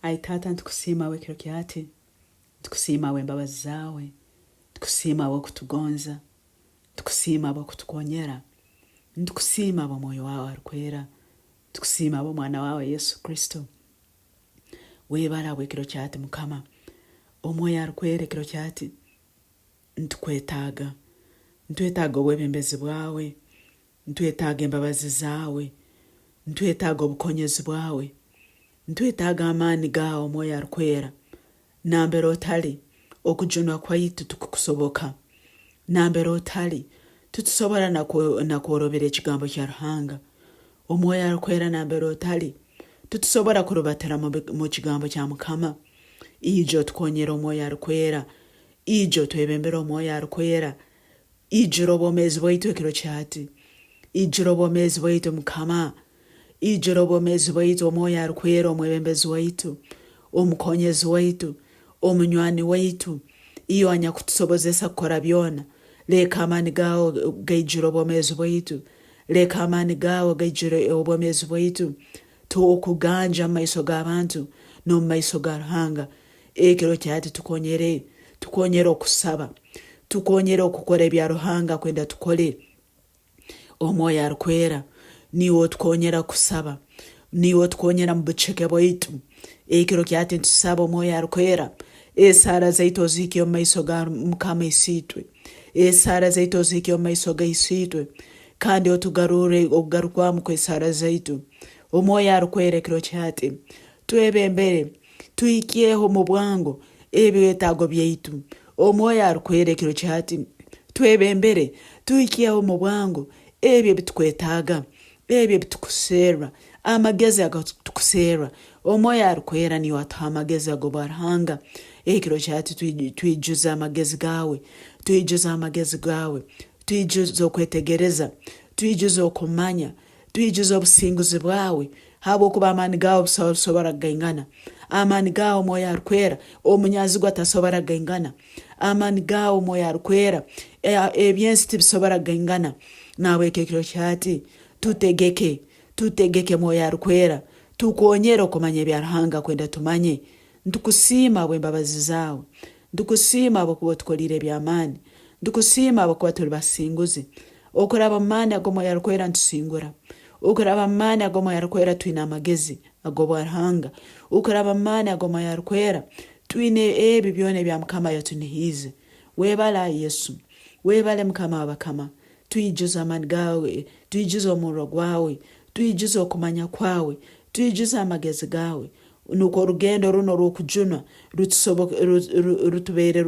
Aitata ntukusima we kiro kyati. Ntukusima we mbabazi zawe. Ntukusima we kutugonza. Ntukusima we kutukonyera. Ntukusima we moyo wawe Arukwera. Ntukusima we mwana wawe Yesu Kristo. Webala we kiro kyati Mukama. Omwoyo Arukwera kiro kyati. Ntukwetaga. Ntwetaga obwebembezi bwawe. Ntwetaga embabazi zawe. Ntwetaga obukonyezi bwawe. Ntwetaga amaani gawe Omwoyo Arukwera. Nambere otali okujunwa kwaitu tukukusoboka. Nambere otali tutusobora nakworobera ekigambo kya Ruhanga. Omwoyo Arukwera nambere otali tutusobora kurubatira mu kigambo kya Mukama. Ijo tukonyera Omwoyo Arukwera. Ijo twebembera Omwoyo Arukwera. Ijiro obwomezi bwaitu ekiro kyati. Ijiro obwomezi bwaitu Mukama. Ijiro obwomezi bwaitu Omwoyo Arukwera omwebembezi waitu. Omukonyezi waitu. Omunywani waitu. Iyo anya kutusobozesa kukora byona. Leka amaani gawo gaijiro obwomezi bwaitu. Leka amaani gawo gaijiro obwomezi bwaitu. Tukuganja mu maiso g'abantu no mu maiso ga Ruhanga. Ekiro kyati tukonyere. Tukonyere okusaba. Tukonyere okukora ebya Ruhanga kwenda tukole. Omwoyo Arukwera niwo tukonyera kusaba. Niwo tukonyera mu buceke bwaitu. Ekiro kyati ntusaba Omwoyo Arukwera. Esara zaitu ozikyo mu maiso ga Mukama isitwe. Esara zaitu ozikyo mu maiso ga isitwe. Kandi otugarure okugarukwamu kw'esara zaitu. Omwoyo Arukwera ekiro kyati twebembere tuyikyeho mu bwango ebyetaago byaitu. Omwoyo Arukwera ekiro kyati twebembere tuyikyeho mu bwango ebyo bitukwetaaga, ebyo bitukuseera, amagezi agatukuseera. Omwoyo Arukwera niwo atuha amagezi ago Ruhanga. Ekiro kyati tuijuza amagezi gawe, tuijuza amagezi gawe, tuijuza okwetegereza, tuijuza okumanya, tuijuza obusinguzi bwawe. Habwokuba amaani gawe busobora gaingana. Amaani gawe Omwoyo Arukwera omunyazi gwatasobora gaingana. Amaani gawe Omwoyo Arukwera ebyensi tibisobora gaingana. Nawe ekiro kyati tutegeke Omwoyo Arukwera. Tukonyera okumanya ebya Ruhanga kwenda tumanye. Ntukusima bwe mbabazi zawe. Ntukusima bwe kuba tukolire eby'amaani. Ntukusima bwe kuba tuli basinguzi. Okuraba amaani ago Omwoyo Arukwera ntusingura. Okuraba amaani ago Omwoyo Arukwera twina amagezi ago Ruhanga. Okuraba amaani ago Omwoyo Arukwera twine ebi byona ebya Mukama yatunihize. Webala Yesu. Webale Mukama wabakama. Tuijuza amaani gawe. Tuijuza omurro gwawe. Tuijuza okumanya kwawe. Tuijuza amagezi gawe. Nuko orugendo runo rw'okujunwa rutubere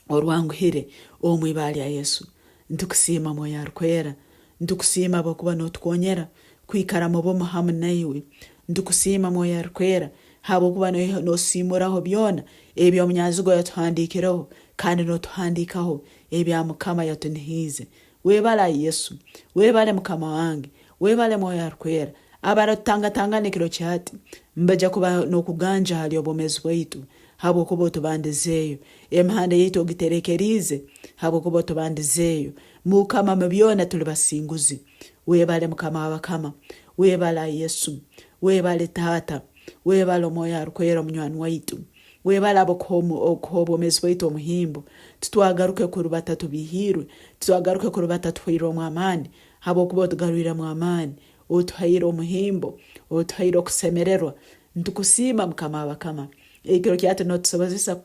orwanguhire omwibali ya Yesu. Ntukusima Omwoyo Arukwera. Ntukusima bakuba notukonyera kwikara mu bomu hamu naiwe. Ntukusima Omwoyo Arukwera habwokuba nosimuraho byona ebyo omunyazi gwo yatuhandikiraho kandi notuhandikaho ebya Mukama yatunihize. Webala Yesu. Webale Mukama wange. Webale Omwoyo Arukwera. Abaratanga ekiro kyati mbaja kuba nokuganja hali obwomezi bwaitu habwokuba otubandizeeyo. Emihanda yaitu ogiterekerize habwokuba otubandizeeyo. Mukama mu byona tuli basinguzi. Webale Mukama wabakama. Webala Yesu. Webale Tata. Webale Omwoyo Arukwera omunywani waitu. Webala obwomezi bwaitu omuhimbo. Tutwagaruke kurubata tubihirwe. Tutwagaruke kurubata tuhirwe omwamaani habwokuba otugarwire omwamaani. Otuhaire omuhimbo. Otuhaire okusemererwa. Ntukusima Mukama wabakama. Ekiro kyati notusobozesa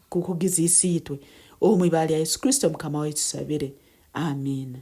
kukugiza isiitwe. Omwibali ya Yesu Kristo Mukama waitu sabire. Amen.